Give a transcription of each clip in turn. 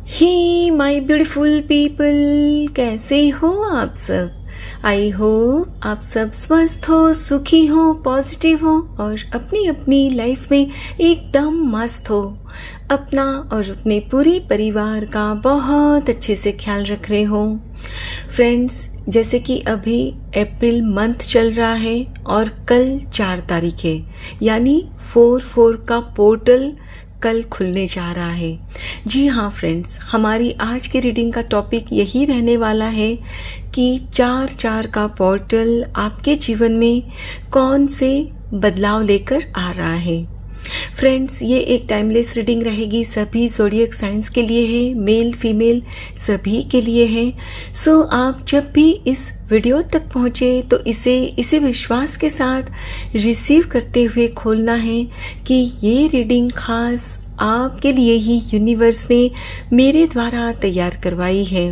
Hey my beautiful people, कैसे हो आप सब। आई होप आप सब स्वस्थ हो, सुखी हो, पॉजिटिव हो और अपनी अपनी लाइफ में एकदम मस्त हो। अपना और अपने पूरे परिवार का बहुत अच्छे से ख्याल रख रहे हो। फ्रेंड्स, जैसे कि अभी अप्रैल मंथ चल रहा है और कल 4 तारीख है, यानी 4/4 का पोर्टल कल खुलने जा रहा है। जी हाँ फ्रेंड्स, हमारी आज की रीडिंग का टॉपिक यही रहने वाला है कि 4/4 का पोर्टल आपके जीवन में कौन से बदलाव लेकर आ रहा है। फ्रेंड्स, ये एक टाइमलेस रीडिंग रहेगी, सभी ज़ोडिएक साइंस के लिए है, मेल फीमेल सभी के लिए है। सो आप जब भी इस वीडियो तक पहुँचे तो इसे विश्वास के साथ रिसीव करते हुए खोलना है कि ये रीडिंग खास आपके लिए ही यूनिवर्स ने मेरे द्वारा तैयार करवाई है।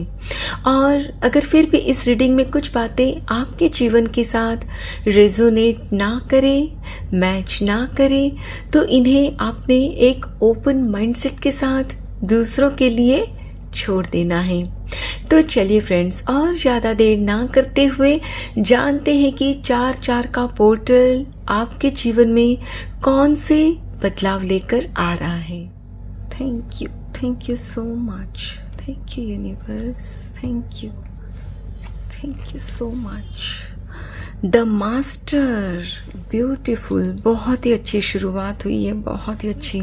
और अगर फिर भी इस रीडिंग में कुछ बातें आपके जीवन के साथ रेजोनेट ना करे, मैच ना करे, तो इन्हें आपने एक ओपन माइंडसेट के साथ दूसरों के लिए छोड़ देना है। तो चलिए फ्रेंड्स, और ज़्यादा देर ना करते हुए जानते हैं कि 4/4 का पोर्टल आपके जीवन में कौन से बदलाव लेकर आ रहा है। Thank you so much, thank you universe, thank you so much. The master, beautiful, बहुत ही अच्छी शुरुआत हुई है, बहुत ही अच्छी।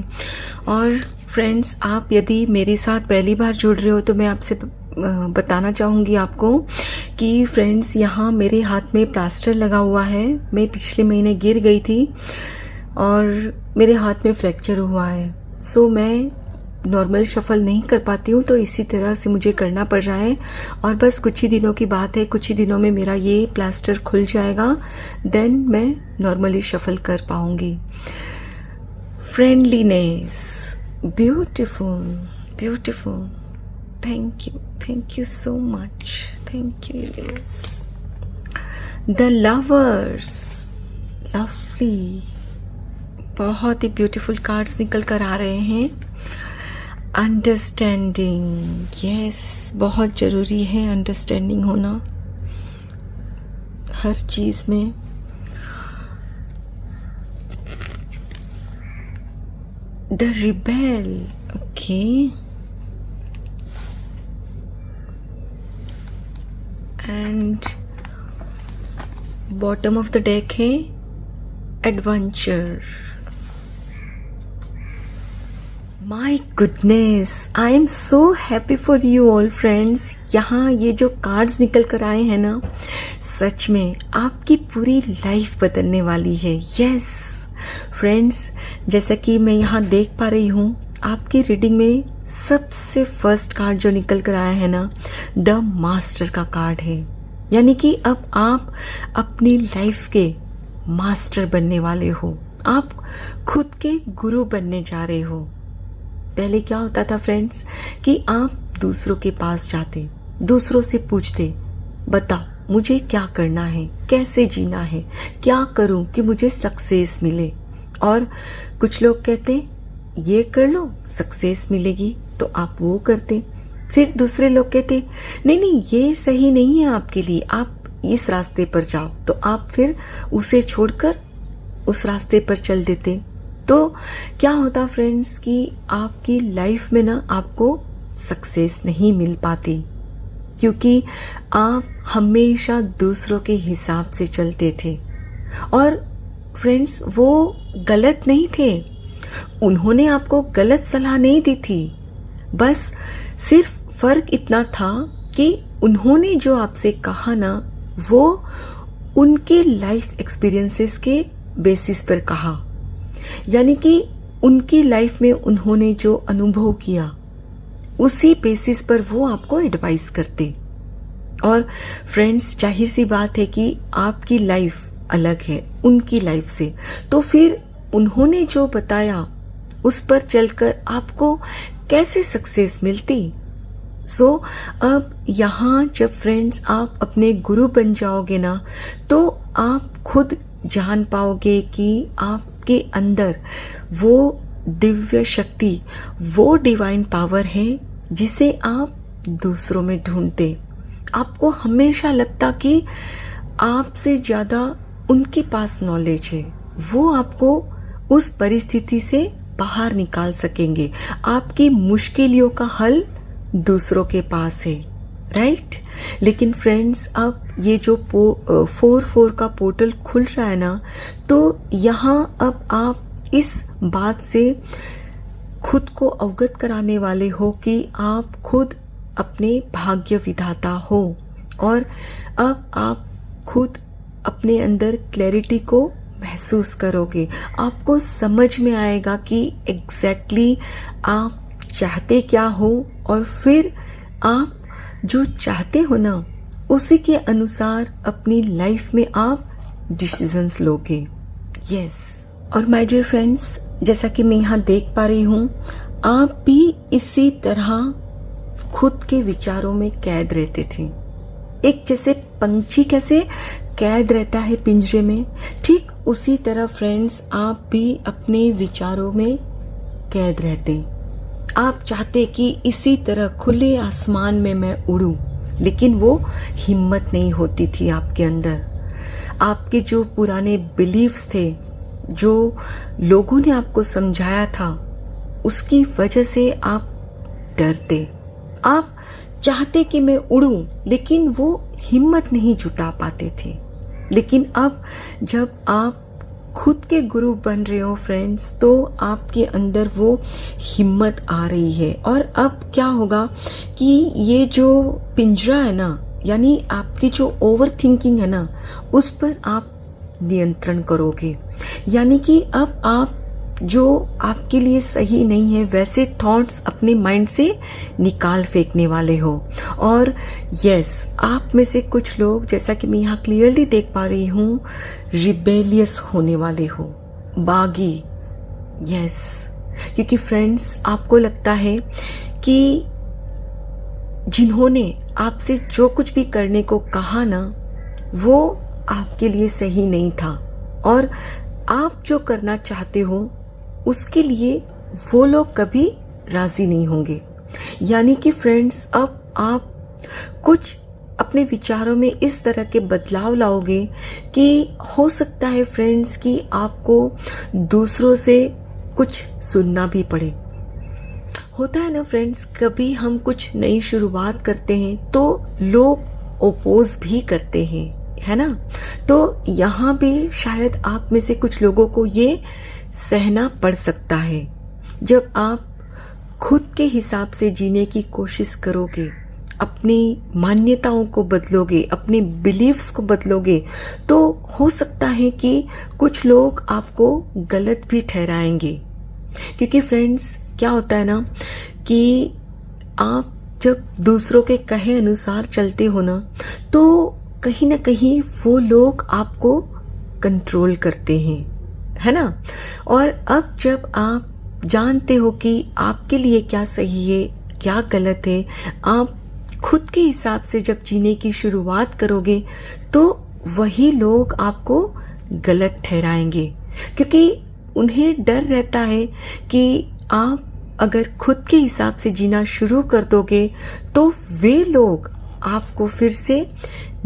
और फ्रेंड्स, आप यदि मेरे साथ पहली बार जुड़ रहे हो तो मैं आपसे बताना चाहूँगी आपको कि फ्रेंड्स, यहाँ मेरे हाथ में प्लास्टर लगा हुआ है। मैं पिछले महीने गिर गई थी और मेरे हाथ में फ्रैक्चर हुआ है। सो मैं नॉर्मल शफल नहीं कर पाती हूँ, तो इसी तरह से मुझे करना पड़ रहा है। और बस कुछ ही दिनों की बात है, कुछ ही दिनों में मेरा ये प्लास्टर खुल जाएगा, देन मैं नॉर्मली शफल कर पाऊँगी। Friendliness, beautiful beautiful, thank you so much, thank you universe. The lovers, lovely, बहुत ही ब्यूटीफुल कार्ड्स निकल कर आ रहे हैं। अंडरस्टैंडिंग, यस, बहुत ज़रूरी है अंडरस्टैंडिंग होना हर चीज़ में। The rebel, okay. And bottom of the deck है adventure. My goodness, I am so happy for you all friends. यहाँ ये जो कार्ड्स निकल कर आए हैं ना, सच में आपकी पूरी लाइफ बदलने वाली है। यस फ्रेंड्स, जैसा कि मैं यहाँ देख पा रही हूँ, आपकी रीडिंग में सबसे फर्स्ट कार्ड जो निकल कर आया है ना, द मास्टर का कार्ड है। यानी कि अब आप अपनी लाइफ के मास्टर बनने वाले हो, आप खुद के गुरु बनने जा रहे हो। पहले क्या होता था फ्रेंड्स कि आप दूसरों के पास जाते, दूसरों से पूछते, बताओ मुझे क्या करना है, कैसे जीना है, क्या करूं कि मुझे सक्सेस मिले। और कुछ लोग कहते ये कर लो सक्सेस मिलेगी, तो आप वो करते। फिर दूसरे लोग कहते नहीं ये सही नहीं है आपके लिए, आप इस रास्ते पर जाओ, तो आप फिर उसे छोड़कर उस रास्ते पर चल देते। तो क्या होता फ्रेंड्स कि आपकी लाइफ में ना आपको सक्सेस नहीं मिल पाती, क्योंकि आप हमेशा दूसरों के हिसाब से चलते थे। और फ्रेंड्स, वो गलत नहीं थे, उन्होंने आपको गलत सलाह नहीं दी थी, बस सिर्फ फर्क इतना था कि उन्होंने जो आपसे कहा ना, वो उनके लाइफ एक्सपीरियंसेस के बेसिस पर कहा। यानी कि उनकी लाइफ में उन्होंने जो अनुभव किया, उसी बेसिस पर वो आपको एडवाइस करते। और फ्रेंड्स, जाहिर सी बात है कि आपकी लाइफ अलग है उनकी लाइफ से, तो फिर उन्होंने जो बताया उस पर चलकर आपको कैसे सक्सेस मिलती। सो अब यहाँ जब फ्रेंड्स आप अपने गुरु बन जाओगे ना, तो आप खुद जान पाओगे कि आपके अंदर वो दिव्य शक्ति, वो डिवाइन पावर है जिसे आप दूसरों में ढूंढते। आपको हमेशा लगता कि आपसे ज़्यादा उनके पास नॉलेज है, वो आपको उस परिस्थिति से बाहर निकाल सकेंगे। आपकी मुश्किलों का हल दूसरों के पास है, राइट। लेकिन फ्रेंड्स, अब ये जो 4-4 का पोर्टल खुल रहा है ना, तो यहाँ अब आप इस बात से खुद को अवगत कराने वाले हो कि आप खुद अपने भाग्य विधाता हो, और अब आप खुद अपने अंदर क्लैरिटी को महसूस करोगे। आपको समझ में आएगा कि एग्जैक्टली आप चाहते क्या हो, और फिर आप जो चाहते हो ना, उसी के अनुसार अपनी लाइफ में आप डिसीजंस लोगे। यस। और माय डियर फ्रेंड्स, जैसा कि मैं यहाँ देख पा रही हूँ, आप भी इसी तरह खुद के विचारों में कैद रहते थे। एक जैसे पंछी कैसे कैद रहता है पिंजरे में, ठीक उसी तरह फ्रेंड्स आप भी अपने विचारों में कैद रहते। आप चाहते कि इसी तरह खुले आसमान में मैं उड़ूं, लेकिन वो हिम्मत नहीं होती थी आपके अंदर। आपके जो पुराने बिलीव्स थे, जो लोगों ने आपको समझाया था, उसकी वजह से आप डरते। आप चाहते कि मैं उड़ूं, लेकिन वो हिम्मत नहीं जुटा पाते थे। लेकिन अब जब आप खुद के गुरु बन रहे हो फ्रेंड्स, तो आपके अंदर वो हिम्मत आ रही है। और अब क्या होगा कि ये जो पिंजरा है ना, यानी आपकी जो ओवर थिंकिंग है ना, उस पर आप नियंत्रण करोगे। यानी कि अब आप जो आपके लिए सही नहीं है वैसे थॉट्स अपने माइंड से निकाल फेंकने वाले हो। और यस, आप में से कुछ लोग, जैसा कि मैं यहाँ क्लियरली देख पा रही हूँ, रिबेलियस होने वाले हो, बागी। यस, क्योंकि फ्रेंड्स आपको लगता है कि जिन्होंने आपसे जो कुछ भी करने को कहा ना, वो आपके लिए सही नहीं था, और आप जो करना चाहते हो उसके लिए वो लोग कभी राजी नहीं होंगे। यानी कि फ्रेंड्स, अब आप कुछ अपने विचारों में इस तरह के बदलाव लाओगे कि हो सकता है फ्रेंड्स कि आपको दूसरों से कुछ सुनना भी पड़े। होता है ना फ्रेंड्स, कभी हम कुछ नई शुरुआत करते हैं तो लोग ओपोज भी करते हैं, है ना। तो यहाँ भी शायद आप में से कुछ लोगों को ये सहना पड़ सकता है। जब आप खुद के हिसाब से जीने की कोशिश करोगे, अपनी मान्यताओं को बदलोगे, अपने बिलीव्स को बदलोगे, तो हो सकता है कि कुछ लोग आपको गलत भी ठहराएंगे। क्योंकि फ्रेंड्स क्या होता है ना कि आप जब दूसरों के कहे अनुसार चलते हो ना, तो कहीं ना कहीं वो लोग आपको कंट्रोल करते हैं, है ना। और अब जब आप जानते हो कि आपके लिए क्या सही है, क्या गलत है, आप खुद के हिसाब से जब जीने की शुरुआत करोगे, तो वही लोग आपको गलत ठहराएंगे। क्योंकि उन्हें डर रहता है कि आप अगर खुद के हिसाब से जीना शुरू कर दोगे, तो वे लोग आपको फिर से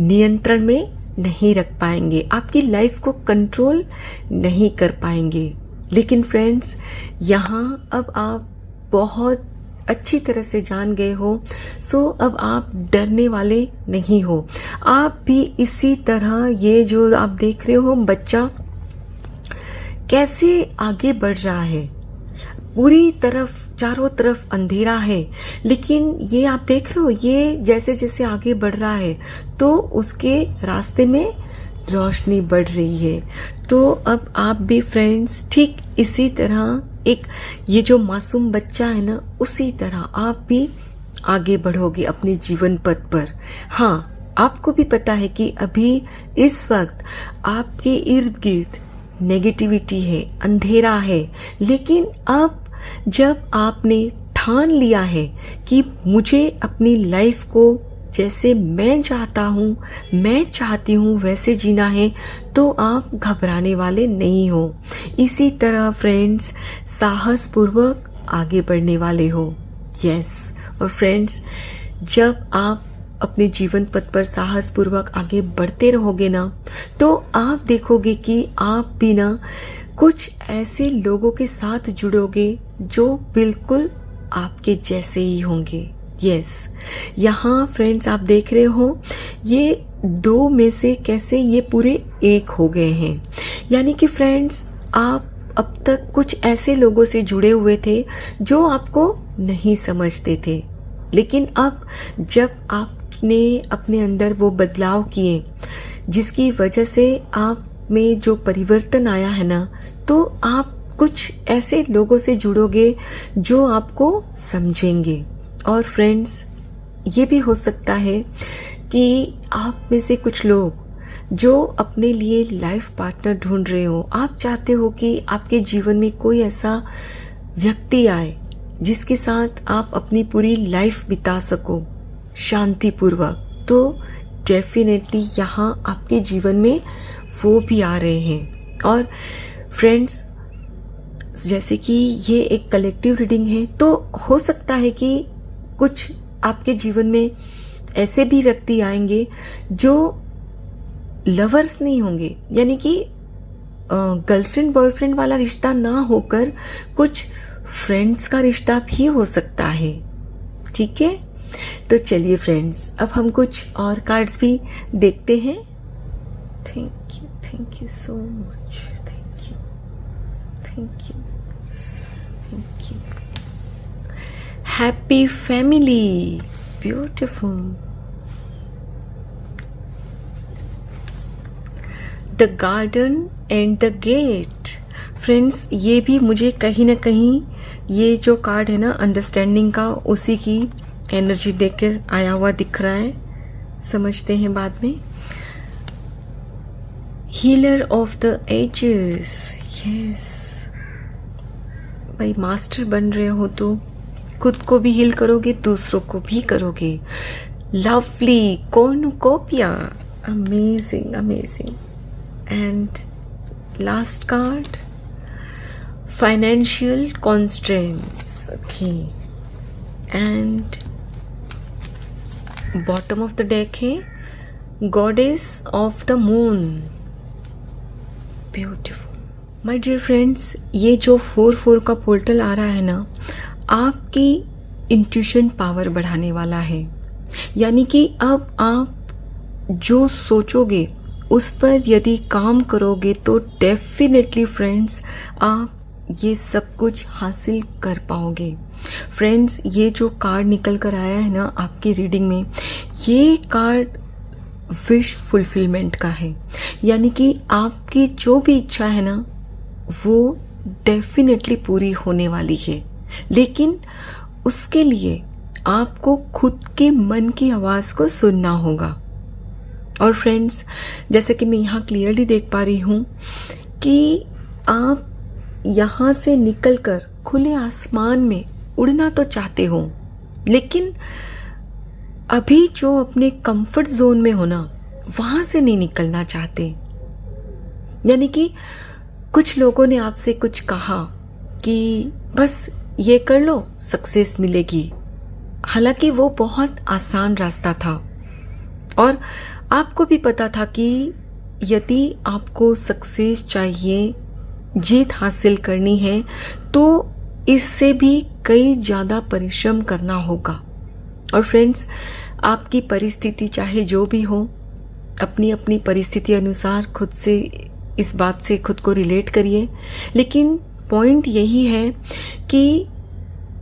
नियंत्रण में नहीं रख पाएंगे, आपकी लाइफ को कंट्रोल नहीं कर पाएंगे। लेकिन फ्रेंड्स, यहाँ अब आप बहुत अच्छी तरह से जान गए हो, सो अब आप डरने वाले नहीं हो। आप भी इसी तरह, ये जो आप देख रहे हो बच्चा कैसे आगे बढ़ रहा है, पूरी तरफ चारों तरफ अंधेरा है, लेकिन ये आप देख रहे हो, ये जैसे जैसे आगे बढ़ रहा है तो उसके रास्ते में रोशनी बढ़ रही है। तो अब आप भी फ्रेंड्स ठीक इसी तरह, एक ये जो मासूम बच्चा है ना, उसी तरह आप भी आगे बढ़ोगे अपने जीवन पथ पर। हाँ, आपको भी पता है कि अभी इस वक्त आपके इर्द गिर्द नेगेटिविटी है, अंधेरा है, लेकिन अब जब आपने ठान लिया है कि मुझे अपनी लाइफ को जैसे मैं चाहता हूँ, मैं चाहती हूँ वैसे जीना है, तो आप घबराने वाले नहीं हो। इसी तरह फ्रेंड्स साहस पूर्वक आगे बढ़ने वाले हो। यस, और फ्रेंड्स, जब आप अपने जीवन पथ पर साहसपूर्वक आगे बढ़ते रहोगे ना, तो आप देखोगे कि आप भी ना कुछ ऐसे लोगों के साथ जुड़ोगे जो बिल्कुल आपके जैसे ही होंगे। यस, यहाँ फ्रेंड्स आप देख रहे हो, ये दो में से कैसे ये पूरे एक हो गए हैं। यानी कि फ्रेंड्स, आप अब तक कुछ ऐसे लोगों से जुड़े हुए थे जो आपको नहीं समझते थे, लेकिन अब जब आपने अपने अंदर वो बदलाव किए जिसकी वजह से आप में जो परिवर्तन आया है ना, तो आप कुछ ऐसे लोगों से जुड़ोगे जो आपको समझेंगे। और फ्रेंड्स, ये भी हो सकता है कि आप में से कुछ लोग जो अपने लिए लाइफ पार्टनर ढूंढ रहे हो, आप चाहते हो कि आपके जीवन में कोई ऐसा व्यक्ति आए जिसके साथ आप अपनी पूरी लाइफ बिता सको शांतिपूर्वक, तो डेफिनेटली यहाँ आपके जीवन में वो भी आ रहे हैं। और फ्रेंड्स, जैसे कि ये एक कलेक्टिव रीडिंग है, तो हो सकता है कि कुछ आपके जीवन में ऐसे भी व्यक्ति आएंगे जो लवर्स नहीं होंगे, यानी कि गर्लफ्रेंड बॉयफ्रेंड वाला रिश्ता ना होकर कुछ फ्रेंड्स का रिश्ता भी हो सकता है। ठीक है, तो चलिए फ्रेंड्स, अब हम कुछ और कार्ड्स भी देखते हैं। Thank you so much, thank you. Happy family, beautiful. The garden and the gate. Friends, ये भी मुझे कहीं ना कहीं ये जो कार्ड है ना अंडरस्टैंडिंग का, उसी की एनर्जी देकर आया हुआ दिख रहा है, समझते हैं बाद में। Healer of the ages. Yes भाई, मास्टर बन रहे हो तो खुद को भी हील करोगे, दूसरों को भी करोगे। Lovely cornucopia, amazing amazing. And last card, financial constraints. Okay, and bottom of the deck है goddess of the moon. Beautiful my dear friends, ये जो 4-4 का पोर्टल आ रहा है ना, आपकी इंट्यूशन पावर बढ़ाने वाला है। यानी कि अब आप जो सोचोगे उस पर यदि काम करोगे तो डेफिनेटली फ्रेंड्स आप ये सब कुछ हासिल कर पाओगे। फ्रेंड्स, ये जो कार्ड निकल कर आया है ना आपकी रीडिंग में, ये कार्ड विश फुलफिलमेंट का है। यानी कि आपकी जो भी इच्छा है ना, वो डेफिनेटली पूरी होने वाली है, लेकिन उसके लिए आपको खुद के मन की आवाज़ को सुनना होगा। और फ्रेंड्स, जैसे कि मैं यहाँ क्लियरली देख पा रही हूँ कि आप यहाँ से निकलकर खुले आसमान में उड़ना तो चाहते हो, लेकिन अभी जो अपने कंफर्ट जोन में हो ना, वहाँ से नहीं निकलना चाहते। यानी कि कुछ लोगों ने आपसे कुछ कहा कि बस ये कर लो, सक्सेस मिलेगी। हालांकि वो बहुत आसान रास्ता था और आपको भी पता था कि यदि आपको सक्सेस चाहिए, जीत हासिल करनी है, तो इससे भी कई ज़्यादा परिश्रम करना होगा। और फ्रेंड्स, आपकी परिस्थिति चाहे जो भी हो, अपनी अपनी परिस्थिति अनुसार खुद से इस बात से खुद को रिलेट करिए। लेकिन पॉइंट यही है कि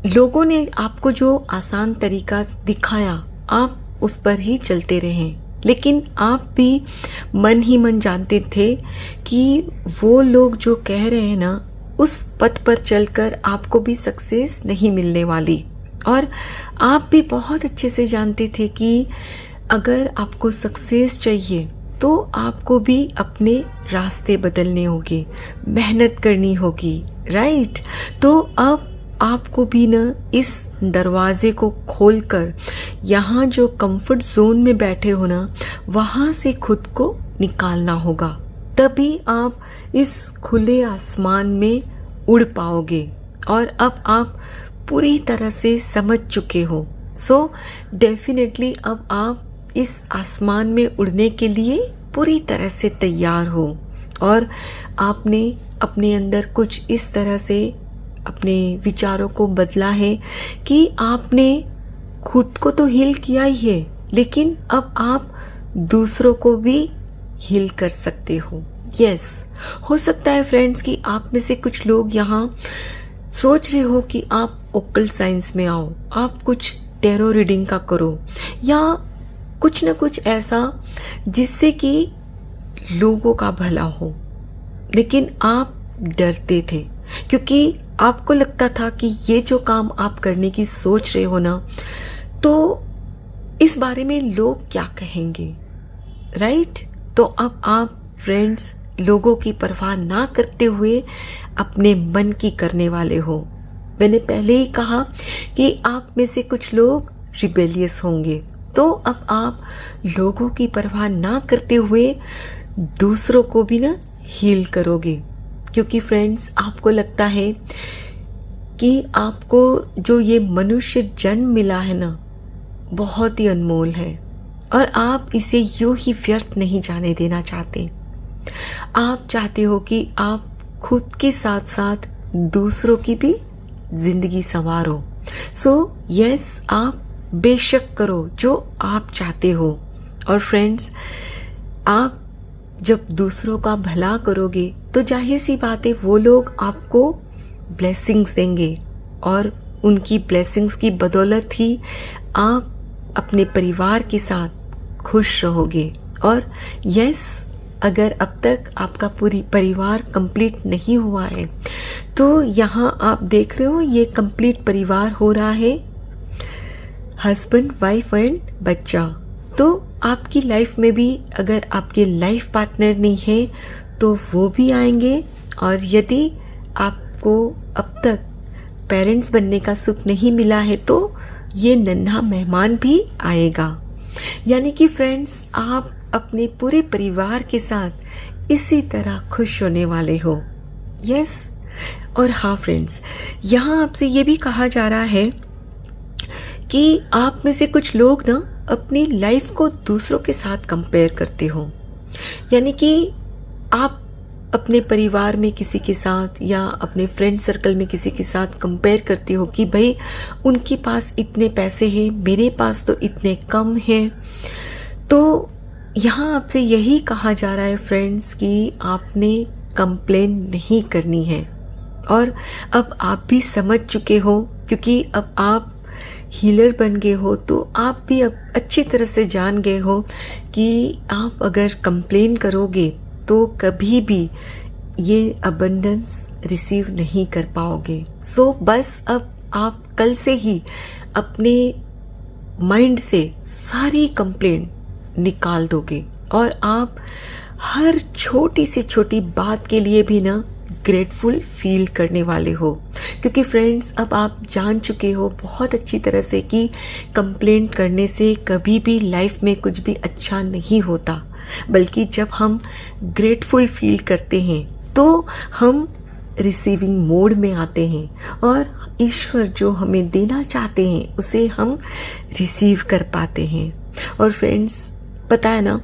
लोगों ने आपको जो आसान तरीका दिखाया, आप उस पर ही चलते रहें। लेकिन आप भी मन ही मन जानते थे कि वो लोग जो कह रहे हैं ना, उस पथ पर चलकर आपको भी सक्सेस नहीं मिलने वाली। और आप भी बहुत अच्छे से जानते थे कि अगर आपको सक्सेस चाहिए तो आपको भी अपने रास्ते बदलने होंगे, मेहनत करनी होगी, राइट। तो अब आपको भी न इस दरवाजे को खोलकर यहाँ जो कंफर्ट जोन में बैठे हो ना, वहाँ से खुद को निकालना होगा, तभी आप इस खुले आसमान में उड़ पाओगे। और अब आप पूरी तरह से समझ चुके हो, सो डेफिनेटली अब आप इस आसमान में उड़ने के लिए पूरी तरह से तैयार हो और आपने अपने अंदर कुछ इस तरह से अपने विचारों को बदला है कि आपने खुद को तो हील किया ही है, लेकिन अब आप दूसरों को भी हील कर सकते हो। यस, हो सकता है फ्रेंड्स कि आप में से कुछ लोग यहाँ सोच रहे हो कि आप ओकल्ट साइंस में आओ, आप कुछ टैरो रीडिंग का करो या कुछ न कुछ ऐसा जिससे कि लोगों का भला हो, लेकिन आप डरते थे क्योंकि आपको लगता था कि ये जो काम आप करने की सोच रहे हो ना, तो इस बारे में लोग क्या कहेंगे, राइट? तो अब आप फ्रेंड्स लोगों की परवाह ना करते हुए अपने मन की करने वाले हो। मैंने पहले ही कहा कि आप में से कुछ लोग रिबेलियस होंगे, तो अब आप लोगों की परवाह ना करते हुए दूसरों को भी ना हील करोगे, क्योंकि फ्रेंड्स आपको लगता है कि आपको जो ये मनुष्य जन्म मिला है ना, बहुत ही अनमोल है और आप इसे यूं ही व्यर्थ नहीं जाने देना चाहते। आप चाहते हो कि आप खुद के साथ साथ दूसरों की भी जिंदगी संवारो। सो यस, आप बेशक करो जो आप चाहते हो। और फ्रेंड्स, आप जब दूसरों का भला करोगे तो जाहिर सी बात है वो लोग आपको ब्लेसिंग्स देंगे और उनकी ब्लेसिंग्स की बदौलत ही आप अपने परिवार के साथ खुश रहोगे। और यस, अगर अब तक आपका पूरी परिवार कंप्लीट नहीं हुआ है तो यहाँ आप देख रहे हो ये कंप्लीट परिवार हो रहा है, हस्बैंड, वाइफ एंड बच्चा। तो आपकी लाइफ में भी अगर आपके लाइफ पार्टनर नहीं है तो वो भी आएंगे, और यदि आपको अब तक पेरेंट्स बनने का सुख नहीं मिला है तो ये नन्हा मेहमान भी आएगा। यानी कि फ्रेंड्स, आप अपने पूरे परिवार के साथ इसी तरह खुश होने वाले हो। यस, और हाँ फ्रेंड्स, यहाँ आपसे ये भी कहा जा रहा है कि आप में से कुछ लोग ना अपनी लाइफ को दूसरों के साथ कंपेयर करते हो। यानी कि आप अपने परिवार में किसी के साथ या अपने फ्रेंड सर्कल में किसी के साथ कंपेयर करते हो कि भाई उनके पास इतने पैसे हैं, मेरे पास तो इतने कम हैं। तो यहाँ आपसे यही कहा जा रहा है फ्रेंड्स कि आपने कंप्लेन नहीं करनी है। और अब आप भी समझ चुके हो, क्योंकि अब आप हीलर बन गए हो, तो आप भी अब अच्छी तरह से जान गए हो कि आप अगर कंप्लेन करोगे तो कभी भी ये अबंडेंस रिसीव नहीं कर पाओगे। सो बस अब आप कल से ही अपने माइंड से सारी कंप्लेन निकाल दोगे और आप हर छोटी से छोटी बात के लिए भी ना ग्रेटफुल फील करने वाले हो। क्योंकि फ्रेंड्स, अब आप जान चुके हो बहुत अच्छी तरह से कि कंप्लेंट करने से कभी भी लाइफ में कुछ भी अच्छा नहीं होता, बल्कि जब हम ग्रेटफुल फील करते हैं तो हम रिसीविंग मोड में आते हैं और ईश्वर जो हमें देना चाहते हैं उसे हम रिसीव कर पाते हैं। और फ्रेंड्स, पता है ना,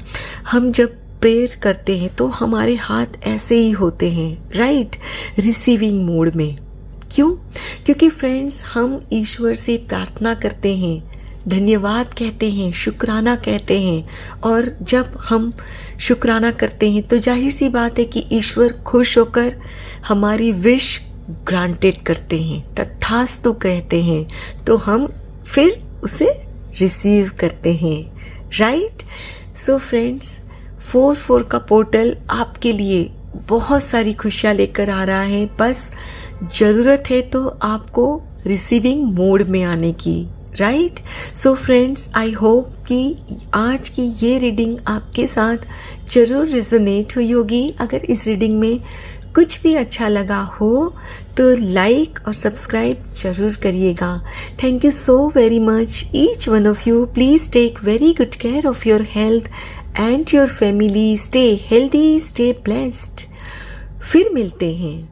हम जब प्रेयर करते हैं तो हमारे हाथ ऐसे ही होते हैं, राइट, रिसीविंग मोड में। क्यों? क्योंकि फ्रेंड्स, हम ईश्वर से प्रार्थना करते हैं, धन्यवाद कहते हैं, शुक्राना कहते हैं, और जब हम शुक्राना करते हैं तो जाहिर सी बात है कि ईश्वर खुश होकर हमारी विश ग्रांटेड करते हैं, तथास्तु कहते हैं, तो हम फिर उसे रिसीव करते हैं, राइट। सो फ्रेंड्स, 4/4 का पोर्टल आपके लिए बहुत सारी खुशियाँ लेकर आ रहा है। बस ज़रूरत है तो आपको रिसीविंग मोड में आने की, right. So friends, I hope कि आज की ये रीडिंग आपके साथ जरूर रेजोनेट हुई होगी। अगर इस रीडिंग में कुछ भी अच्छा लगा हो तो लाइक और सब्सक्राइब जरूर करिएगा। Thank you so very much each one of you. Please take very good care of your health and your family. Stay healthy, stay blessed. फिर मिलते हैं।